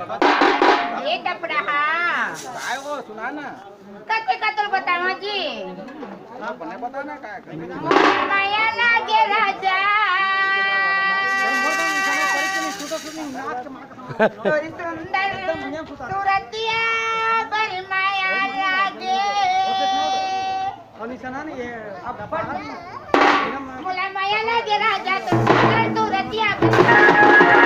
ये टपड़ा हाँ काय वो सुना ना कते कतल बतावा जी हाँ बने पता ना काय माया लागे राजा तोरी सुंदर सूरतिया बड़ी माया लागे मुला माया लागे राजा तो सूरतिया